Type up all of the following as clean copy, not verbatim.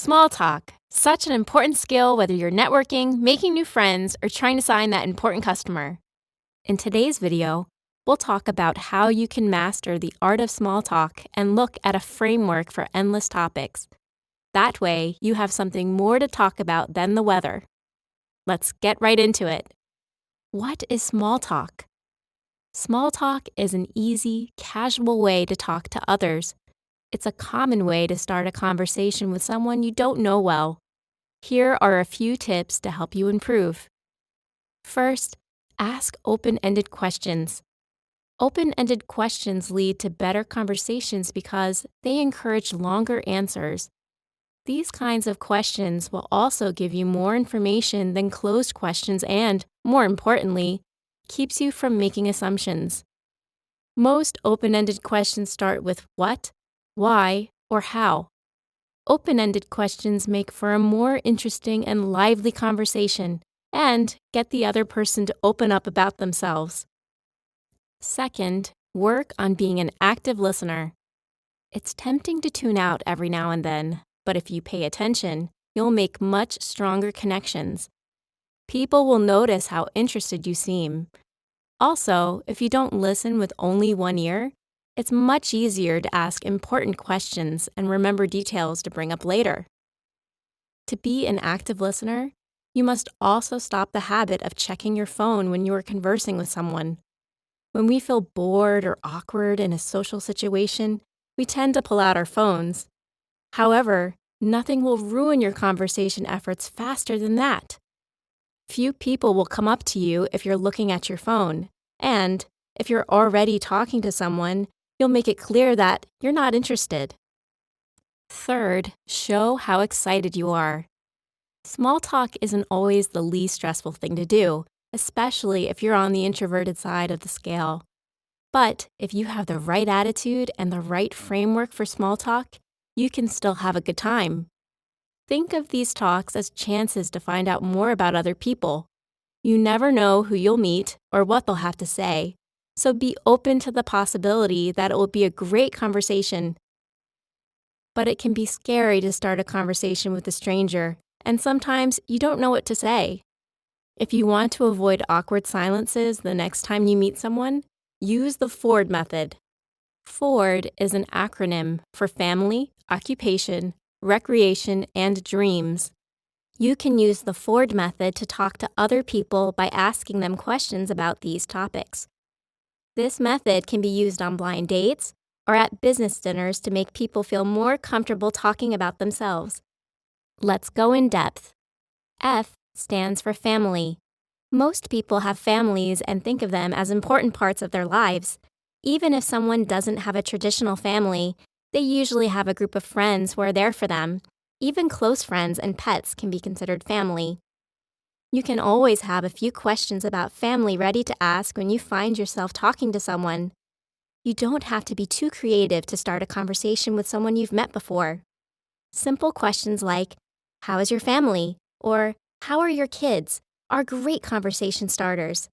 Small talk. Such an important skill whether you're networking, making new friends, or trying to sign that important customer. In today's video, we'll talk about how you can master the art of small talk and look at a framework for endless topics. That way, you have something more to talk about than the weather. Let's get right into it. What is small talk? Small talk is an easy, casual way to talk to others. It's a common way to start a conversation with someone you don't know well. Here are a few tips to help you improve. First, ask open-ended questions. Open-ended questions lead to better conversations because they encourage longer answers. These kinds of questions will also give you more information than closed questions and, more importantly, keeps you from making assumptions. Most open-ended questions start with what, why, or how. Open-ended questions make for a more interesting and lively conversation and get the other person to open up about themselves. Second, work on being an active listener. It's tempting to tune out every now and then, but if you pay attention, you'll make much stronger connections. People will notice how interested you seem. Also, if you don't listen with only one ear, it's much easier to ask important questions and remember details to bring up later. To be an active listener, you must also stop the habit of checking your phone when you are conversing with someone. When we feel bored or awkward in a social situation, we tend to pull out our phones. However, nothing will ruin your conversation efforts faster than that. Few people will come up to you if you're looking at your phone, and if you're already talking to someone, you'll make it clear that you're not interested. Third, show how excited you are. Small talk isn't always the least stressful thing to do, especially if you're on the introverted side of the scale. But if you have the right attitude and the right framework for small talk, you can still have a good time. Think of these talks as chances to find out more about other people. You never know who you'll meet or what they'll have to say, so be open to the possibility that it will be a great conversation. But it can be scary to start a conversation with a stranger, and sometimes you don't know what to say. If you want to avoid awkward silences the next time you meet someone, use the Ford method. Ford is an acronym for family, occupation, recreation, and dreams. You can use the Ford method to talk to other people by asking them questions about these topics. This method can be used on blind dates or at business dinners to make people feel more comfortable talking about themselves. Let's go in depth. F stands for family. Most people have families and think of them as important parts of their lives. Even if someone doesn't have a traditional family, they usually have a group of friends who are there for them. Even close friends and pets can be considered family. You can always have a few questions about family ready to ask when you find yourself talking to someone. You don't have to be too creative to start a conversation with someone you've met before. Simple questions like, "How is your family?" or "How are your kids?" are great conversation starters.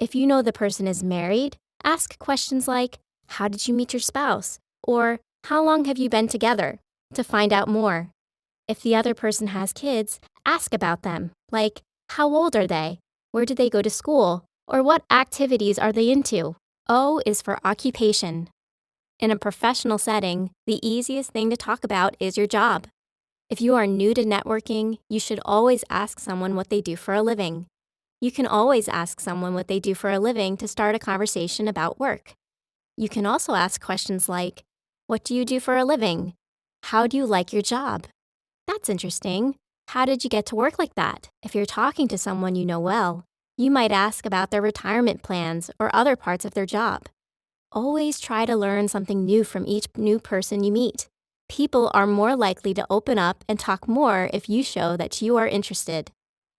If you know the person is married, ask questions like, "How did you meet your spouse?" or "How long have you been together?" to find out more. If the other person has kids, ask about them, like, "How old are they? Where do they go to school?" or "What activities are they into?" O is for occupation. In a professional setting, the easiest thing to talk about is your job. If you are new to networking, you should always ask someone what they do for a living. You can always ask someone what they do for a living to start a conversation about work. You can also ask questions like, "What do you do for a living? How do you like your job?" That's interesting. How did you get to work like that? If you're talking to someone you know well, you might ask about their retirement plans or other parts of their job. Always try to learn something new from each new person you meet. People are more likely to open up and talk more if you show that you are interested.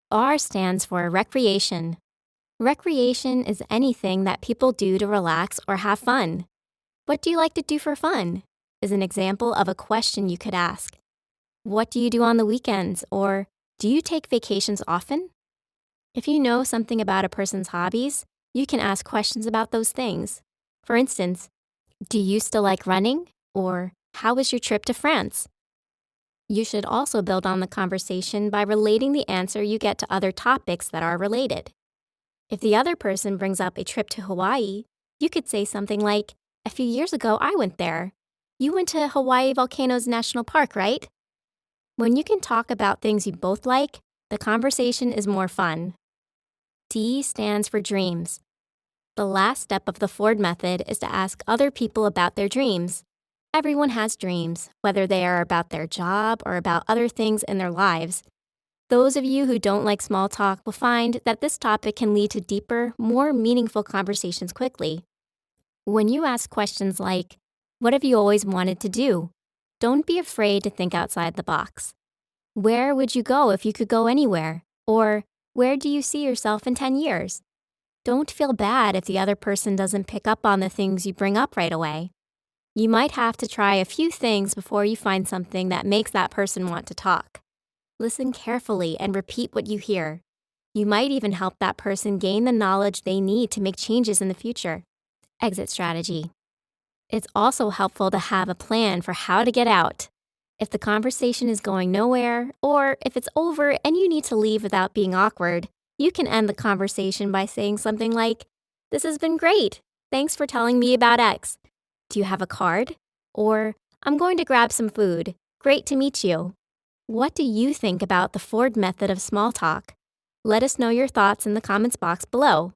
R stands for recreation. Recreation is anything that people do to relax or have fun. "What do you like to do for fun?" is an example of a question you could ask. "What do you do on the weekends?" or "Do you take vacations often?" If you know something about a person's hobbies, you can ask questions about those things. For instance, "Do you still like running?" or "How was your trip to France?" You should also build on the conversation by relating the answer you get to other topics that are related. If the other person brings up a trip to Hawaii, you could say something like, "A few years ago, I went there. You went to Hawaii Volcanoes National Park, right?" When you can talk about things you both like, the conversation is more fun. D stands for dreams. The last step of the Ford method is to ask other people about their dreams. Everyone has dreams, whether they are about their job or about other things in their lives. Those of you who don't like small talk will find that this topic can lead to deeper, more meaningful conversations quickly. When you ask questions like, "What have you always wanted to do?" don't be afraid to think outside the box. "Where would you go if you could go anywhere?" Or, "Where do you see yourself in 10 years?" Don't feel bad if the other person doesn't pick up on the things you bring up right away. You might have to try a few things before you find something that makes that person want to talk. Listen carefully and repeat what you hear. You might even help that person gain the knowledge they need to make changes in the future. Exit strategy. It's also helpful to have a plan for how to get out. If the conversation is going nowhere, or if it's over and you need to leave without being awkward, you can end the conversation by saying something like, "This has been great. Thanks for telling me about X. Do you have a card?" Or, "I'm going to grab some food. Great to meet you." What do you think about the Ford method of small talk? Let us know your thoughts in the comments box below.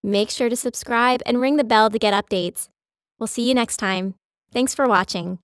Make sure to subscribe and ring the bell to get updates. We'll see you next time. Thanks for watching.